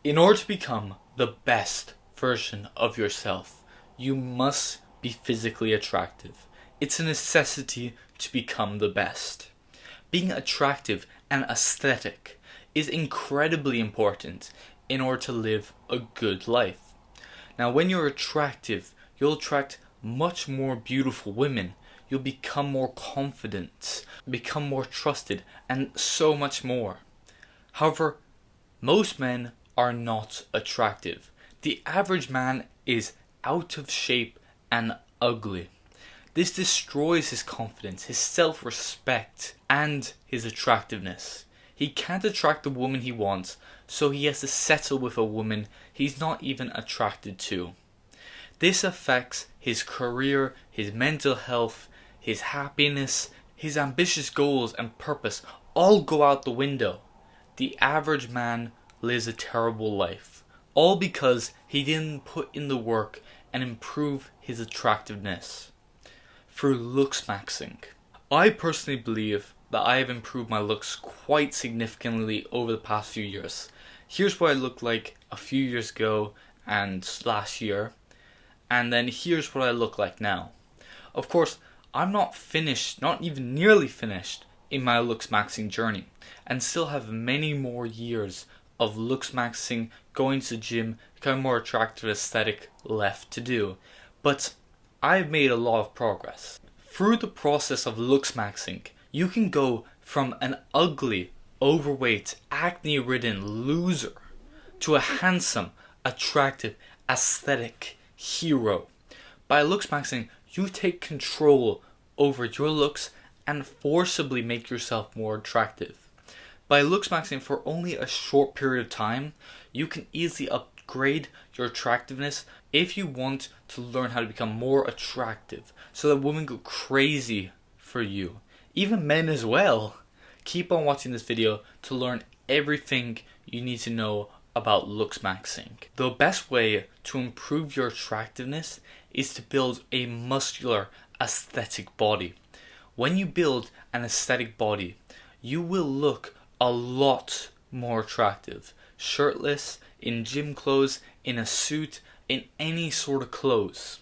In order to become the best version of yourself, you must be physically attractive. It's a necessity to become the best. Being attractive and aesthetic is incredibly important in order to live a good life. Now, when you're attractive, you'll attract much more beautiful women. You'll become more confident, become more trusted, and so much more. However, most men are not attractive. The average man is out of shape and ugly. This destroys his confidence, his self-respect, and his attractiveness. He can't attract the woman he wants, so he has to settle with a woman he's not even attracted to. This affects his career, his mental health, his happiness, his ambitious goals and purpose all go out the window. The average man lives a terrible life, all because he didn't put in the work and improve his attractiveness through Looksmaxxing. I personally believe that I have improved my looks quite significantly over the past few years. Here's what I looked like a few years ago and last year, and then here's what I look like now. Of course, I'm not finished, not even nearly finished in my Looksmaxxing journey, and still have many more years of Looksmaxxing, going to the gym, becoming more attractive aesthetic left to do. But I've made a lot of progress. Through the process of Looksmaxxing, you can go from an ugly, overweight, acne-ridden loser to a handsome, attractive, aesthetic hero. By Looksmaxxing, you take control over your looks and forcibly make yourself more attractive. By Looksmaxxing for only a short period of time, you can easily upgrade your attractiveness if you want to learn how to become more attractive so that women go crazy for you. Even men as well. Keep on watching this video to learn everything you need to know about Looksmaxxing. The best way to improve your attractiveness is to build a muscular, aesthetic body. When you build an aesthetic body, you will look a lot more attractive. Shirtless, in gym clothes, in a suit, in any sort of clothes.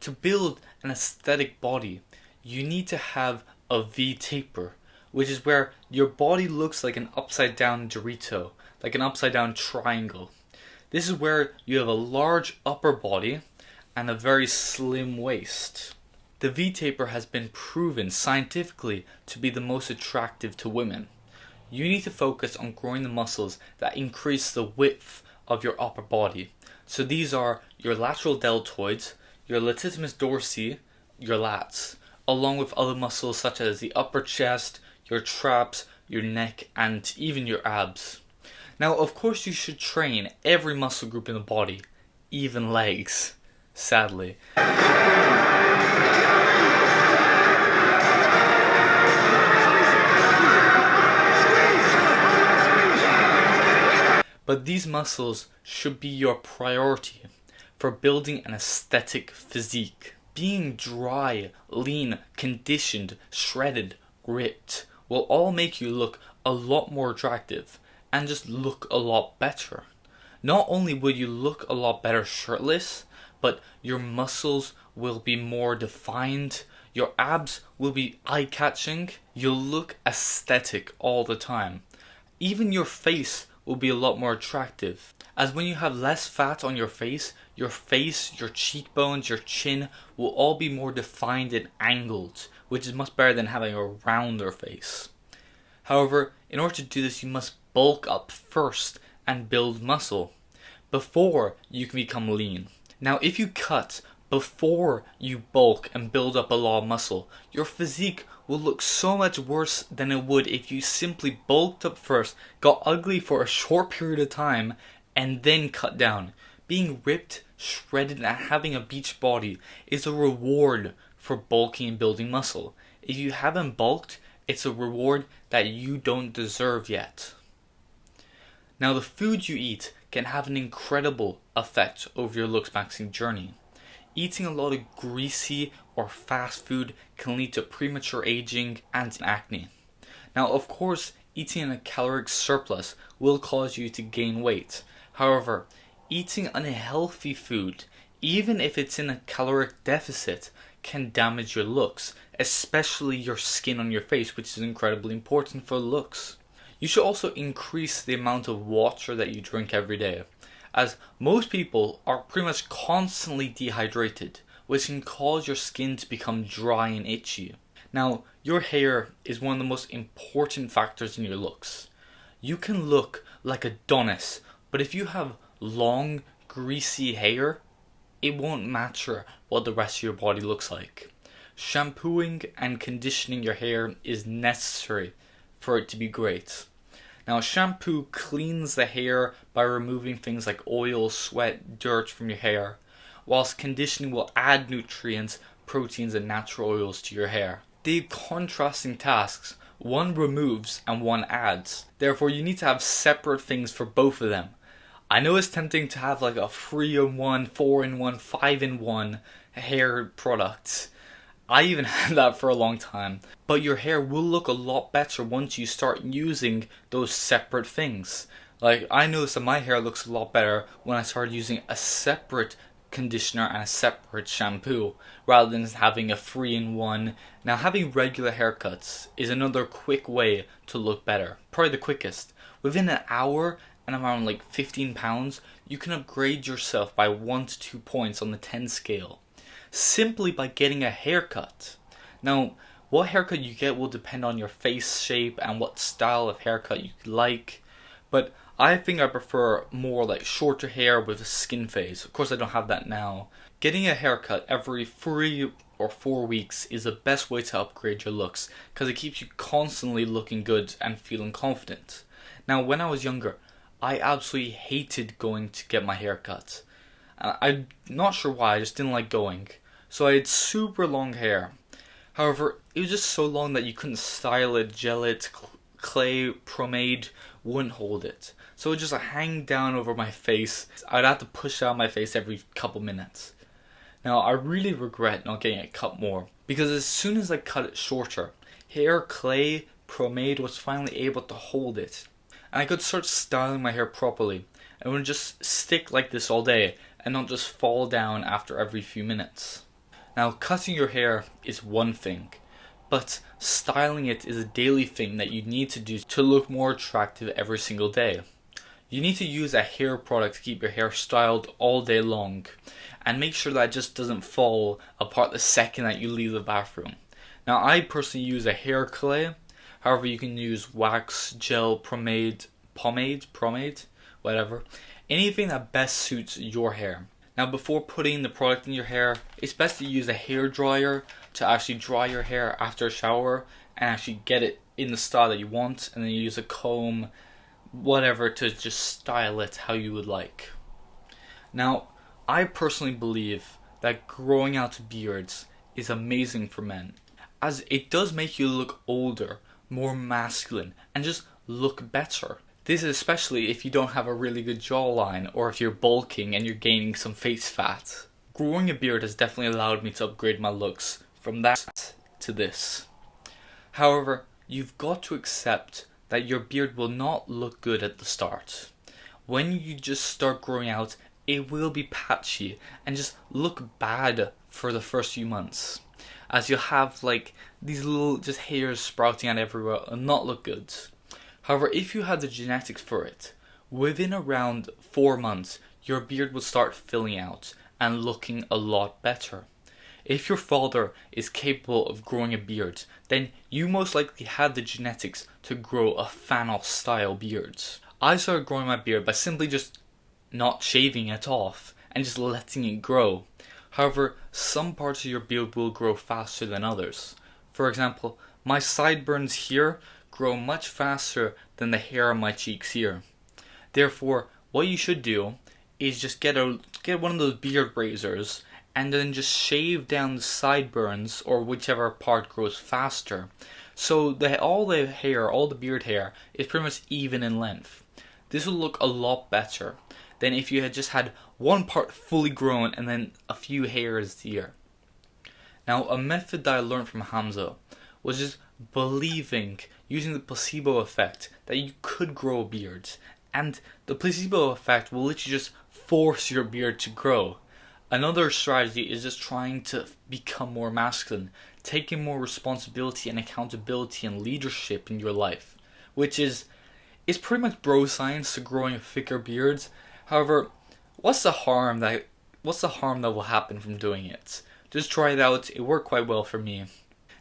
To build an aesthetic body, you need to have a V-taper, which is where your body looks like an upside down Dorito, like an upside down triangle. This is where you have a large upper body and a very slim waist. The V-taper has been proven scientifically to be the most attractive to women. You need to focus on growing the muscles that increase the width of your upper body. So these are your lateral deltoids, your latissimus dorsi, your lats, along with other muscles such as the upper chest, your traps, your neck, and even your abs. Now, of course, you should train every muscle group in the body, even legs, sadly. But these muscles should be your priority for building an aesthetic physique. Being dry, lean, conditioned, shredded, ripped will all make you look a lot more attractive and just look a lot better. Not only will you look a lot better shirtless, but your muscles will be more defined, your abs will be eye-catching, you'll look aesthetic all the time. Even your face will be a lot more attractive, as when you have less fat on your face, your cheekbones, your chin will all be more defined and angled, which is much better than having a rounder face. However, in order to do this, you must bulk up first and build muscle before you can become lean. Now, if you cut before you bulk and build up a lot of muscle, your physique will look so much worse than it would if you simply bulked up first, got ugly for a short period of time, and then cut down. Being ripped, shredded, and having a beach body is a reward for bulking and building muscle. If you haven't bulked, it's a reward that you don't deserve yet. Now, the food you eat can have an incredible effect over your Looksmaxxing journey. Eating a lot of greasy or fast food can lead to premature aging and acne. Now, of course, eating in a caloric surplus will cause you to gain weight. However, eating unhealthy food, even if it's in a caloric deficit, can damage your looks, especially your skin on your face, which is incredibly important for looks. You should also increase the amount of water that you drink every day, as most people are pretty much constantly dehydrated, which can cause your skin to become dry and itchy. Now, your hair is one of the most important factors in your looks. You can look like Adonis, but if you have long, greasy hair, it won't matter what the rest of your body looks like. Shampooing and conditioning your hair is necessary for it to be great. Now, shampoo cleans the hair by removing things like oil, sweat, dirt from your hair, whilst conditioning will add nutrients, proteins, and natural oils to your hair. They have contrasting tasks. One removes and one adds. Therefore, you need to have separate things for both of them. I know it's tempting to have like a 3-in-1, 4-in-1, 5-in-1 hair product. I even had that for a long time. But your hair will look a lot better once you start using those separate things. Like, I noticed that my hair looks a lot better when I started using a separate conditioner and a separate shampoo rather than having a 3-in-1. Now, having regular haircuts is another quick way to look better. Probably the quickest. Within an hour and around like 15 pounds, you can upgrade yourself by 1 to 2 points on the 10 scale, simply by getting a haircut. Now, what haircut you get will depend on your face shape and what style of haircut you like, but I think I prefer more like shorter hair with a skin phase. Of course, I don't have that now. Getting a haircut every 3 or 4 weeks is the best way to upgrade your looks, because it keeps you constantly looking good and feeling confident. Now, when I was younger, I absolutely hated going to get my hair cut. I'm not sure why, I just didn't like going. So I had super long hair. However, it was just so long that you couldn't style it, gel it, clay, pomade wouldn't hold it. So it would just hang down over my face. I'd have to push out my face every couple minutes. Now, I really regret not getting it cut more, because as soon as I cut it shorter, hair clay pomade was finally able to hold it. And I could start styling my hair properly. It would just stick like this all day and not just fall down after every few minutes. Now, cutting your hair is one thing, but styling it is a daily thing that you need to do to look more attractive every single day. You need to use a hair product to keep your hair styled all day long, and make sure that it just doesn't fall apart the second that you leave the bathroom. Now, I personally use a hair clay. However, you can use wax, gel, pomade, whatever. Anything that best suits your hair. Now, before putting the product in your hair, it's best to use a hair dryer to actually dry your hair after a shower and actually get it in the style that you want, and then you use a comb, whatever, to just style it how you would like. Now, I personally believe that growing out beards is amazing for men, as it does make you look older, more masculine, and just look better. This is especially if you don't have a really good jawline, or if you're bulking and you're gaining some face fat. Growing a beard has definitely allowed me to upgrade my looks from that to this. However, you've got to accept that your beard will not look good at the start. When you just start growing out, it will be patchy and just look bad for the first few months, as you'll have like these little just hairs sprouting out everywhere and not look good. However, if you have the genetics for it, within around 4 months, your beard will start filling out and looking a lot better. If your father is capable of growing a beard, then you most likely have the genetics to grow a Thanos style beard. I started growing my beard by simply just not shaving it off and just letting it grow. However, some parts of your beard will grow faster than others. For example, my sideburns here grow much faster than the hair on my cheeks here. Therefore, what you should do is just get one of those beard razors and then just shave down the sideburns or whichever part grows faster, so that all the beard hair is pretty much even in length. This will look a lot better than if you had just had one part fully grown and then a few hairs here. Now, a method that I learned from Hamza was just believing, using the placebo effect, that you could grow a beard, And the placebo effect will literally just force your beard to grow. Another strategy is just trying to become more masculine, taking more responsibility and accountability and leadership in your life, which is pretty much bro science to growing thicker beards. However, what's the harm that will happen from doing it? Just try it out. It worked quite well for me.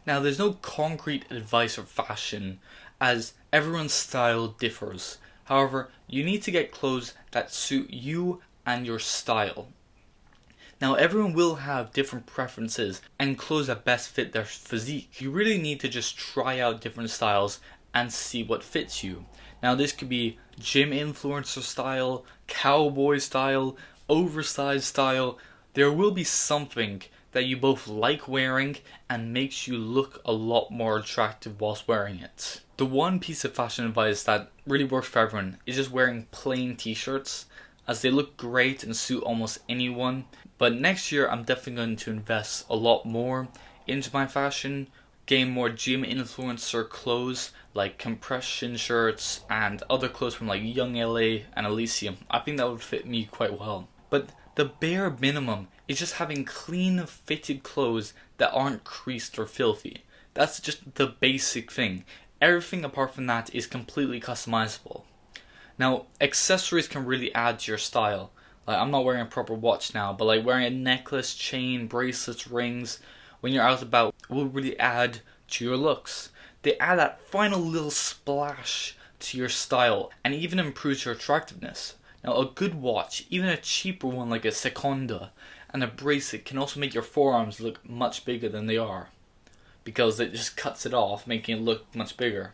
Now, there's no concrete advice or fashion, as everyone's style differs. However, you need to get clothes that suit you and your style. Now, everyone will have different preferences and clothes that best fit their physique. You really need to just try out different styles and see what fits you. Now, this could be gym influencer style, cowboy style, oversized style. There will be something that you both like wearing and makes you look a lot more attractive whilst wearing it. The one piece of fashion advice that really works for everyone is just wearing plain t-shirts, as they look great and suit almost anyone. But next year I'm definitely going to invest a lot more into my fashion, gain more gym influencer clothes like compression shirts and other clothes from like Young LA and Elysium. I think that would fit me quite well. But the bare minimum is just having clean fitted clothes that aren't creased or filthy. That's just the basic thing. Everything apart from that is completely customizable. Now, accessories can really add to your style. Like, I'm not wearing a proper watch now, but like wearing a necklace, chain, bracelets, rings when you're out and about will really add to your looks. They add that final little splash to your style and even improves your attractiveness. Now, a good watch, even a cheaper one like a Seconda, and a bracelet can also make your forearms look much bigger than they are, because it just cuts it off, making it look much bigger.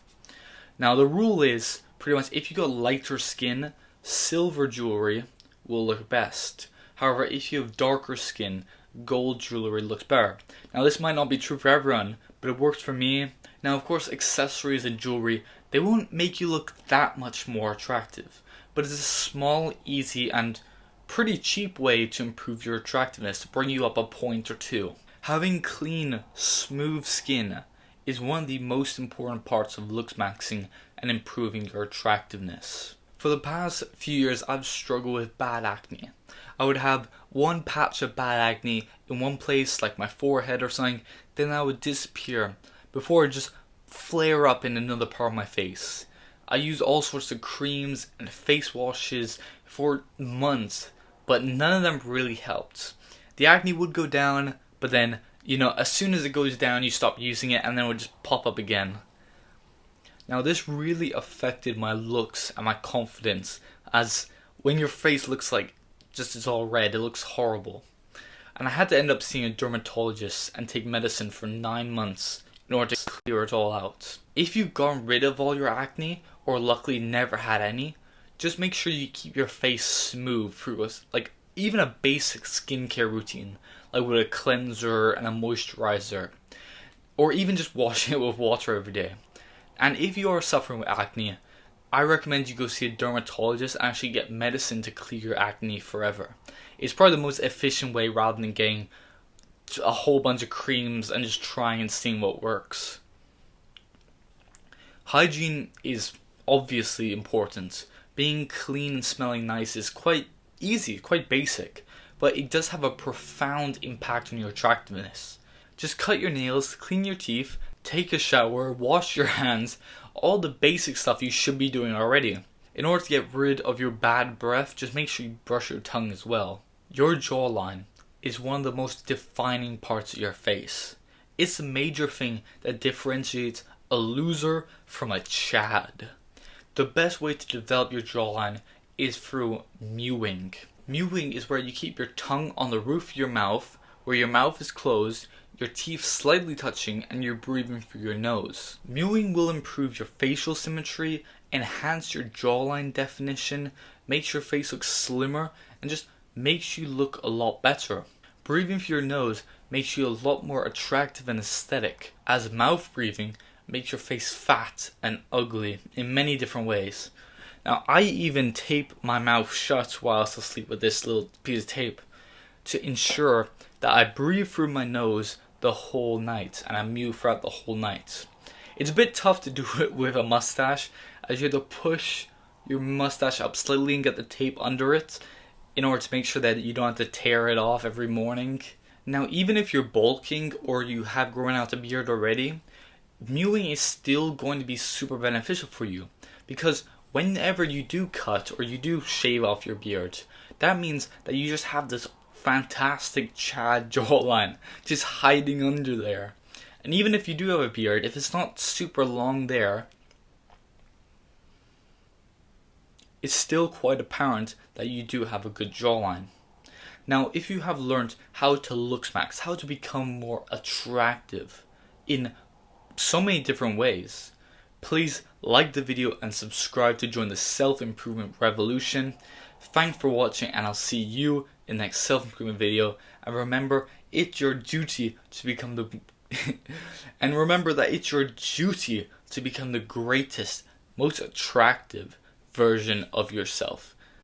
Now, the rule is pretty much if you got lighter skin, silver jewelry will look best. However, if you have darker skin, gold jewelry looks better. Now, this might not be true for everyone, but it works for me. Now, of course, accessories and jewelry, they won't make you look that much more attractive, but it's a small, easy, and pretty cheap way to improve your attractiveness, to bring you up a point or two. Having clean, smooth skin is one of the most important parts of Looksmaxxing and improving your attractiveness. For the past few years, I've struggled with bad acne. I would have one patch of bad acne in one place, like my forehead or something, then that would disappear before it just flare up in another part of my face. I used all sorts of creams and face washes for months, but none of them really helped. The acne would go down, but then, as soon as it goes down, you stop using it and then it would just pop up again. Now, this really affected my looks and my confidence, as when your face looks like it's all red, it looks horrible. And I had to end up seeing a dermatologist and take medicine for 9 months in order to clear it all out. If you've gotten rid of all your acne, or luckily never had any, just make sure you keep your face smooth through even a basic skincare routine, like with a cleanser and a moisturizer, or even just washing it with water every day. And if you are suffering with acne, I recommend you go see a dermatologist and actually get medicine to clear your acne forever. It's probably the most efficient way rather than getting a whole bunch of creams and just trying and seeing what works. Hygiene is obviously important. Being clean and smelling nice is quite easy, quite basic, but it does have a profound impact on your attractiveness. Just cut your nails, clean your teeth, take a shower, wash your hands, all the basic stuff you should be doing already. In order to get rid of your bad breath, just make sure you brush your tongue as well. Your jawline is one of the most defining parts of your face. It's a major thing that differentiates a loser from a Chad. The best way to develop your jawline is through mewing. Mewing is where you keep your tongue on the roof of your mouth, where your mouth is closed, your teeth slightly touching, and you're breathing through your nose. Mewing will improve your facial symmetry, enhance your jawline definition, makes your face look slimmer, and just makes you look a lot better. Breathing through your nose makes you a lot more attractive and aesthetic, as mouth breathing makes your face fat and ugly in many different ways. Now, I even tape my mouth shut whilst asleep with this little piece of tape to ensure that I breathe through my nose the whole night and I mew throughout the whole night. It's a bit tough to do it with a mustache, as you have to push your mustache up slightly and get the tape under it in order to make sure that you don't have to tear it off every morning. Now, even if you're bulking or you have grown out a beard already, mewing is still going to be super beneficial for you, because whenever you do cut or you do shave off your beard, that means that you just have this fantastic Chad jawline just hiding under there. And even if you do have a beard, if it's not super long there, it's still quite apparent that you do have a good jawline. Now, if you have learned how to Looksmaxx, how to become more attractive in so many different ways, please like the video and subscribe to join the self-improvement revolution. Thanks for watching, and I'll see you in the next self-improvement video. And remember, it's your duty to become the and remember that it's your duty to become the greatest, most attractive version of yourself.